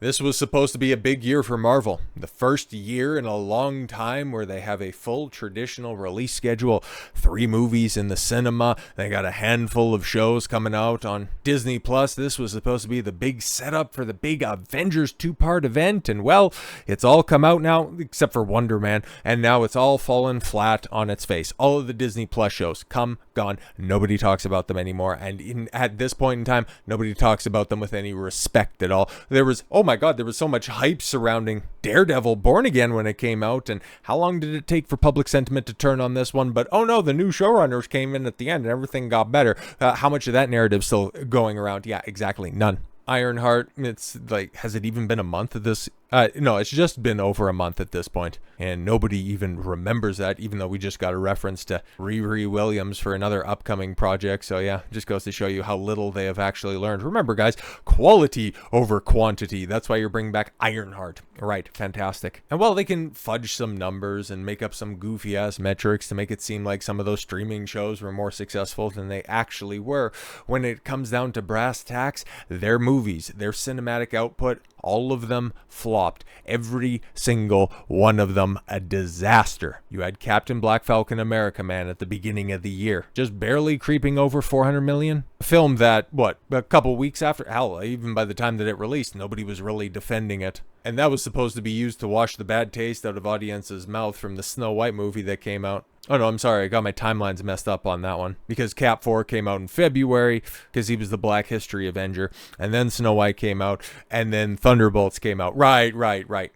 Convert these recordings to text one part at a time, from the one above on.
This was supposed to be a big year for Marvel. The first year in a long time where they have a full traditional release schedule. 3 movies in the cinema. They got a handful of shows coming out on Disney Plus. This was supposed to be the big setup for the big Avengers 2-part event. And well, it's all come out now, except for Wonderman. And now it's all fallen flat on its face. All of the Disney Plus shows come, gone. Nobody talks about them anymore. And at this point in time, nobody talks about them with any respect at all. There was, oh my God, there was so much hype surrounding Daredevil Born Again when it came out, and how long did it take for public sentiment to turn on this one? But oh no, the new showrunners came in at the end and everything got better. How much of that narrative still going around? Yeah, exactly, none. Ironheart, it's like, has it even been a month of this? No, it's just been over a month at this point, and nobody even remembers that, even though we just got a reference to Riri Williams for another upcoming project. So yeah, just goes to show you how little they have actually learned. Remember, guys, quality over quantity. That's why you're bringing back Ironheart. Right, fantastic. And while they can fudge some numbers and make up some goofy ass metrics to make it seem like some of those streaming shows were more successful than they actually were, when it comes down to brass tacks, their movies, their cinematic output, all of them flopped. Every single one of them a disaster. You had Captain Black Falcon America Man at the beginning of the year, just barely creeping over 400 million. A film that, what, a couple weeks after, hell, even by the time that it released, nobody was really defending it. And that was supposed to be used to wash the bad taste out of audiences' mouth from the Snow White movie that came out. Oh no, I'm sorry, I got my timelines messed up on that one. Because Cap 4 came out in February, because he was the Black History Avenger, and then Snow White came out, and then Thunderbolts came out. Right.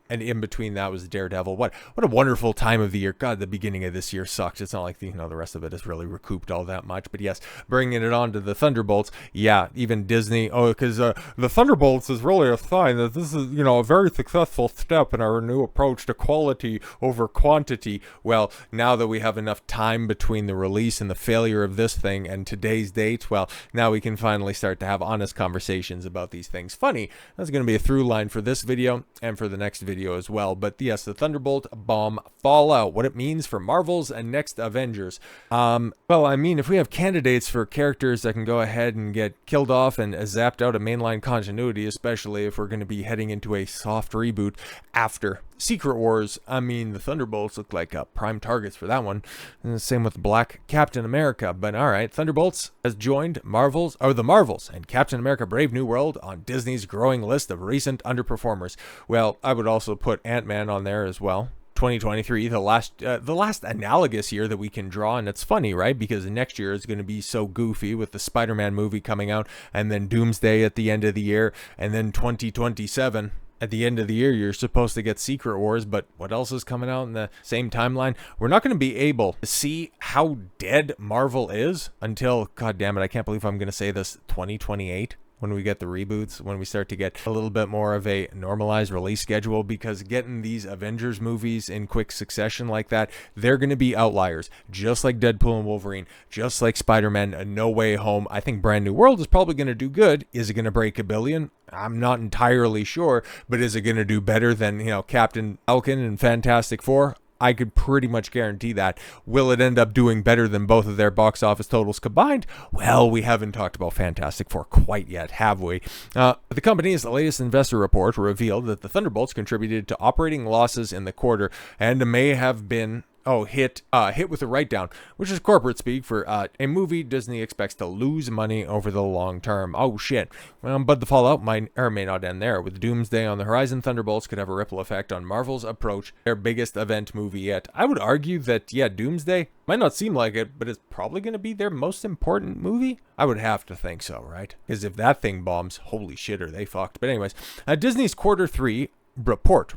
And in between that was Daredevil. What a wonderful time of the year. God, the beginning of this year sucked. It's not like the rest of it has really recouped all that much. But yes, bringing it on to the Thunderbolts, yeah, even Disney, because the Thunderbolts is really a sign that this is, a very successful step in our new approach to quality over quantity. Well, now that we have enough time between the release and the failure of this thing and today's date, well, now we can finally start to have honest conversations about these things. Funny, that's going to be a through line for this video and for the next video as well. But yes, the Thunderbolt bomb fallout, what it means for Marvel's and next Avengers. Well, I mean, if we have candidates for characters that can go ahead and get killed off and zapped out of mainline continuity, especially if we're going to be heading into a soft reboot after Secret Wars, I mean, the Thunderbolts look like prime targets for that one. And the same with Black Captain America. But all right, Thunderbolts has joined the Marvels and Captain America Brave New World on Disney's growing list of recent underperformers. Well, I would also put Ant-Man on there as well. 2023, the last analogous year that we can draw. And it's funny, right? Because next year is going to be so goofy with the Spider-Man movie coming out, and then Doomsday at the end of the year, and then 2027. At the end of the year, you're supposed to get Secret Wars, but what else is coming out in the same timeline? We're not going to be able to see how dead Marvel is until, God damn it, I can't believe I'm going to say this, 2028. When we get the reboots, when we start to get a little bit more of a normalized release schedule, because getting these Avengers movies in quick succession like that, they're going to be outliers, just like Deadpool and Wolverine, just like Spider-Man No Way Home. I think Brand New World is probably going to do good. Is it going to break $1 billion? I'm not entirely sure, but is it going to do better than, Captain Falcon and Fantastic Four? I could pretty much guarantee that. Will it end up doing better than both of their box office totals combined? Well, we haven't talked about Fantastic Four quite yet, have we? The company's latest investor report revealed that the Thunderbolts contributed to operating losses in the quarter and may have been hit with a write-down, which is corporate speak for a movie Disney expects to lose money over the long term. Oh shit. But the fallout might or may not end there. With Doomsday on the horizon, Thunderbolts could have a ripple effect on Marvel's approach, their biggest event movie yet. I would argue that, yeah, Doomsday might not seem like it, but it's probably going to be their most important movie. I would have to think so, right? Because if that thing bombs, holy shit, are they fucked. But anyways, Disney's quarter 3 report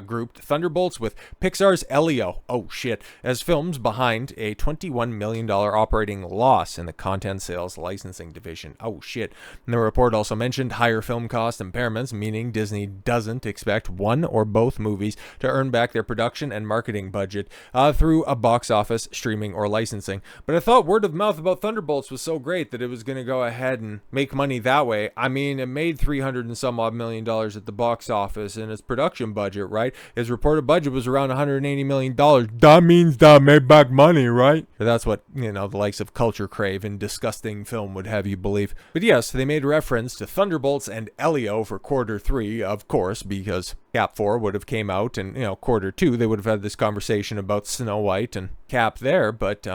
grouped Thunderbolts with Pixar's Elio, oh shit, as films behind a $21 million operating loss in the content sales licensing division. Oh shit. And the report also mentioned higher film cost impairments, meaning Disney doesn't expect one or both movies to earn back their production and marketing budget through a box office, streaming, or licensing. But I thought word of mouth about Thunderbolts was so great that it was going to go ahead and make money that way. I mean, it made $300 and some odd million at the box office, and its production budget right? His reported budget was around $180 million. That means that made back money, right? That's what, the likes of Culture Crave and Disgusting Film would have you believe. But yes, they made reference to Thunderbolts and Elio for quarter 3, of course, because Cap 4 would have came out, and, quarter 2, they would have had this conversation about Snow White and Cap there, but,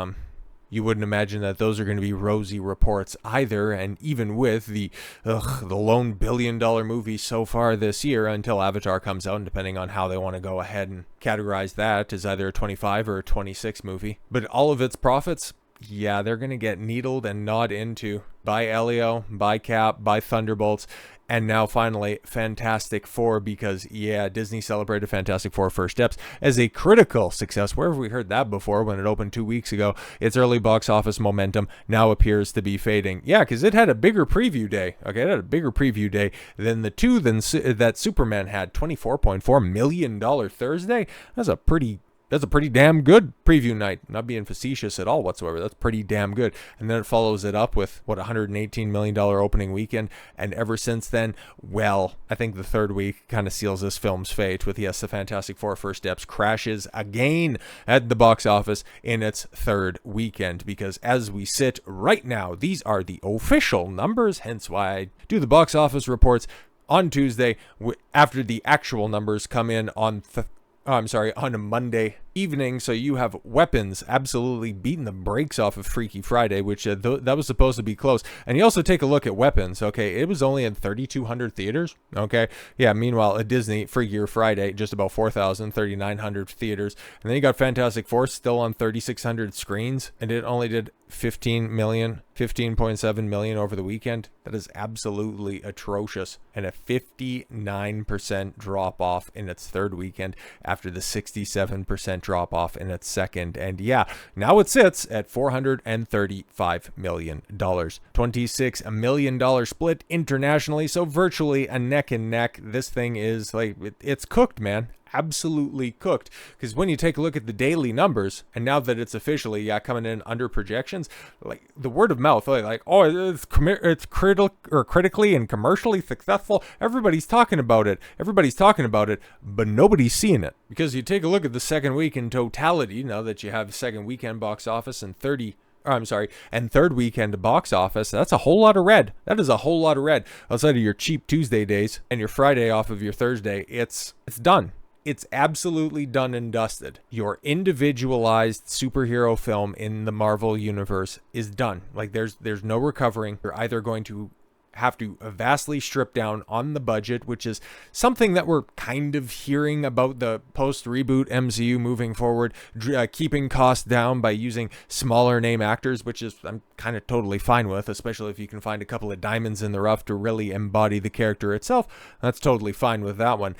you wouldn't imagine that those are going to be rosy reports either, and even with the lone billion-dollar movie so far this year until Avatar comes out, and depending on how they want to go ahead and categorize that as either a 25 or a 26 movie. But all of its profits, yeah, they're going to get needled and gnawed into by Elio, by Cap, by Thunderbolts, and now finally Fantastic Four, because yeah, Disney celebrated Fantastic Four First Steps as a critical success. Where have we heard that before when it opened 2 weeks ago? Its early box office momentum now appears to be fading. Yeah, because it had a bigger preview day. Okay, it had a bigger preview day than the two that Superman had. $24.4 million Thursday. That's a pretty damn good preview night. Not being facetious at all whatsoever. That's pretty damn good. And then it follows it up with, $118 million opening weekend. And ever since then, well, I think the third week kind of seals this film's fate with, yes, the Fantastic Four First Steps crashes again at the box office in its third weekend. Because as we sit right now, these are the official numbers, hence why I do the box office reports on Tuesday after the actual numbers come in on on a Monday evening. So you have Weapons absolutely beating the brakes off of Freaky Friday, which that was supposed to be close. And you also take a look at Weapons. Okay, it was only in 3,200 theaters. Okay, yeah. Meanwhile, at Disney, Freakier Friday, just about 4,000, 3,900 theaters. And then you got Fantastic Four still on 3,600 screens, and it only did 15.7 million over the weekend. That is absolutely atrocious, and a 59% drop off in its third weekend after the 67% drop off in its second. And yeah, now it sits at $435 million. $26 million split internationally, so virtually a neck and neck. This thing is it's cooked, man. Absolutely cooked. Because when you take a look at the daily numbers, and now that it's officially coming in under projections, like the word of mouth, it's critically and commercially successful. Everybody's talking about it, but nobody's seeing it. Because you take a look at the second week in totality, now that you have second weekend box office and third weekend box office, that's a whole lot of red. That is a whole lot of red. Outside of your cheap Tuesday days and your Friday off of your Thursday, it's done. It's absolutely done and dusted. Your individualized superhero film in the Marvel universe is done. Like there's no recovering. You're either going to have to vastly strip down on the budget, which is something that we're kind of hearing about the post-reboot MCU moving forward, keeping costs down by using smaller name actors, which is I'm kind of totally fine with, especially if you can find a couple of diamonds in the rough to really embody the character itself. That's totally fine with that one.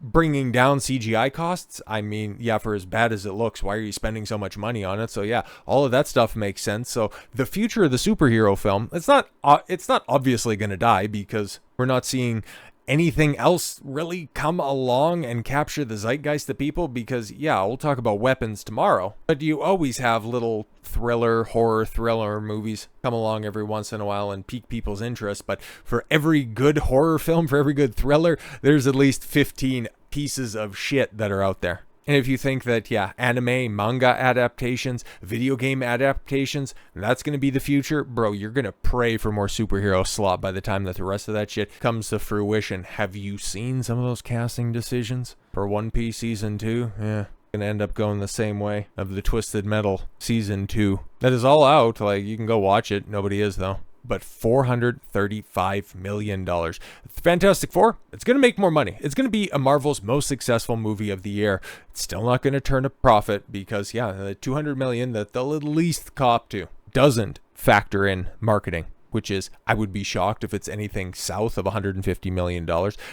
Bringing down CGI costs, I mean, yeah, for as bad as it looks, why are you spending so much money on it? So yeah, all of that stuff makes sense. So the future of the superhero film, it's not obviously going to die, because we're not seeing anything else really come along and capture the zeitgeist of people. Because yeah, we'll talk about Weapons tomorrow, but you always have little horror thriller movies come along every once in a while and pique people's interest. But for every good horror film, for every good thriller, there's at least 15 pieces of shit that are out there. And if you think that, yeah, anime, manga adaptations, video game adaptations, that's going to be the future, bro, you're going to pray for more superhero slop by the time that the rest of that shit comes to fruition. Have you seen some of those casting decisions for One Piece Season 2? Yeah, going to end up going the same way of the Twisted Metal Season 2. That is all out. Like, you can go watch it. Nobody is, though. But $435 million. Fantastic Four, it's going to make more money. It's going to be a Marvel's most successful movie of the year. It's still not going to turn a profit because, yeah, the $200 million that they'll at least cop to doesn't factor in marketing, which is, I would be shocked if it's anything south of $150 million,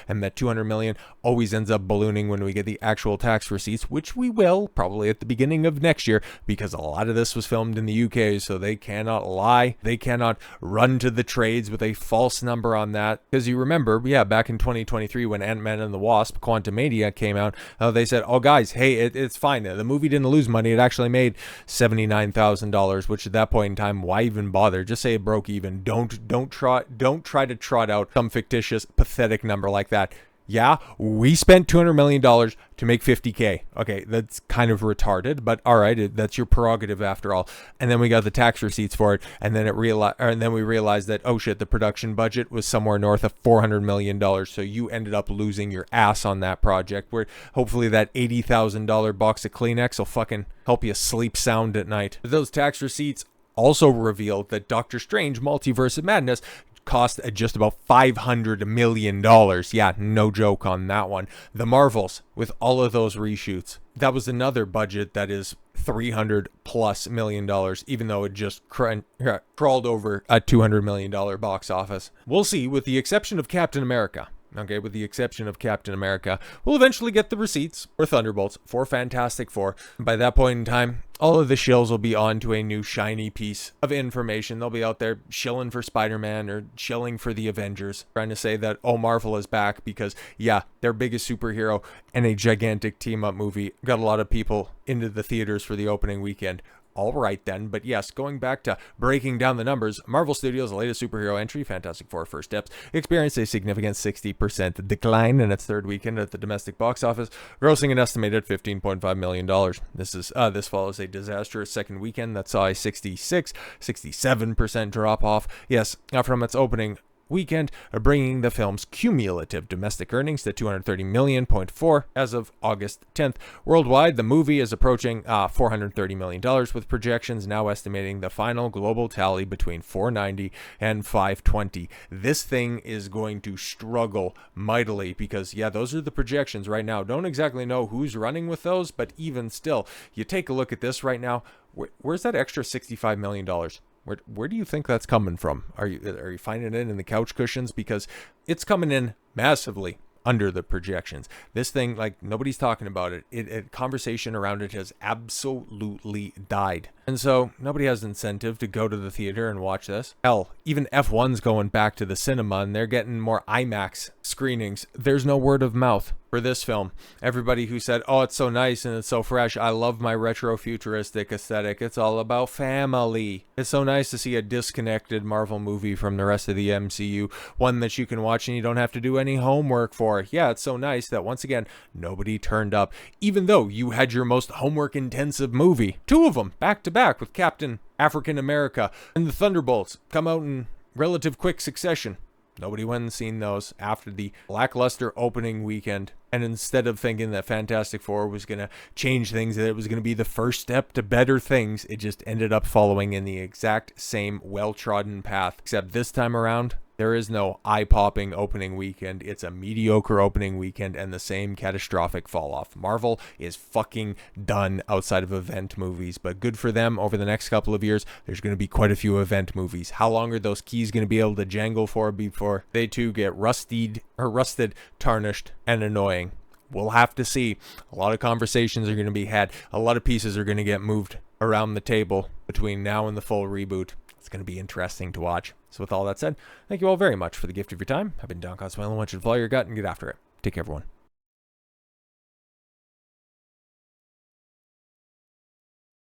and that $200 million always ends up ballooning when we get the actual tax receipts, which we will probably at the beginning of next year, because a lot of this was filmed in the UK, so they cannot lie. They cannot run to the trades with a false number on that, because you remember, yeah, back in 2023 when Ant-Man and the Wasp: Quantumania came out, they said, oh guys, hey, it's fine. The movie didn't lose money. It actually made $79,000, which at that point in time, why even bother? Just say it broke even. Don't try to trot out some fictitious, pathetic number like that. Yeah, we spent $200 million to make 50K. Okay, that's kind of retarded, but all right, that's your prerogative after all. And then we got the tax receipts for it, and then we realized that, oh shit, the production budget was somewhere north of $400 million. So you ended up losing your ass on that project, where hopefully that $80,000 box of Kleenex will fucking help you sleep sound at night. Those tax receipts also revealed that Doctor Strange Multiverse of Madness cost just about $500 million. Yeah, no joke on that one. The Marvels, with all of those reshoots, that was another budget that is $300+ million, even though it just crawled over a $200 million box office. We'll see, with the exception of Captain America. Okay, with the exception of Captain America, we'll eventually get the receipts for Thunderbolts, for Fantastic Four. By that point in time, all of the shills will be on to a new shiny piece of information. They'll be out there shilling for Spider-Man or shilling for the Avengers, trying to say that, oh, Marvel is back because, yeah, their biggest superhero and a gigantic team-up movie got a lot of people into the theaters for the opening weekend. All right then, but yes, going back to breaking down the numbers, Marvel Studios' latest superhero entry, Fantastic Four First Steps, experienced a significant 60% decline in its third weekend at the domestic box office, grossing an estimated $15.5 million. This follows a disastrous second weekend that saw a 67% drop off. Yes, from its opening weekend, bringing the film's cumulative domestic earnings to $230.4 million as of August 10th. Worldwide, the movie is approaching $430 million, with projections now estimating the final global tally between $490 and $520. This thing is going to struggle mightily because, yeah, those are the projections right now. Don't exactly know who's running with those, but even still, you take a look at this right now. Where's that extra $65 million? Where do you think that's coming from? Are you finding it in the couch cushions? Because it's coming in massively under the projections. This thing, like, nobody's talking about it. Conversation around it has absolutely died. And so nobody has incentive to go to the theater and watch this. Hell, even F1's going back to the cinema and they're getting more IMAX screenings. There's no word of mouth for this film. Everybody who said, oh, it's so nice and it's so fresh. I love my retro futuristic aesthetic. It's all about family. It's so nice to see a disconnected Marvel movie from the rest of the MCU. One that you can watch and you don't have to do any homework for. Yeah, it's so nice that once again, nobody turned up. Even though you had your most homework intensive movie. Two of them back to back with Captain African America and the Thunderbolts come out in relative quick succession. Nobody went and seen those after the lackluster opening weekend. And instead of thinking that Fantastic Four was going to change things, that it was going to be the first step to better things, it just ended up following in the exact same well-trodden path. Except this time around, there is no eye-popping opening weekend. It's a mediocre opening weekend and the same catastrophic fall-off. Marvel is fucking done outside of event movies, but good for them. Over the next couple of years, there's going to be quite a few event movies. How long are those keys going to be able to jangle for before they too get rusted, tarnished, and annoying? We'll have to see. A lot of conversations are going to be had. A lot of pieces are going to get moved around the table between now and the full reboot. It's going to be interesting to watch. So with all that said, thank you all very much for the gift of your time. I've been Don Coswell, and I want you to follow your gut and get after it. Take care, everyone.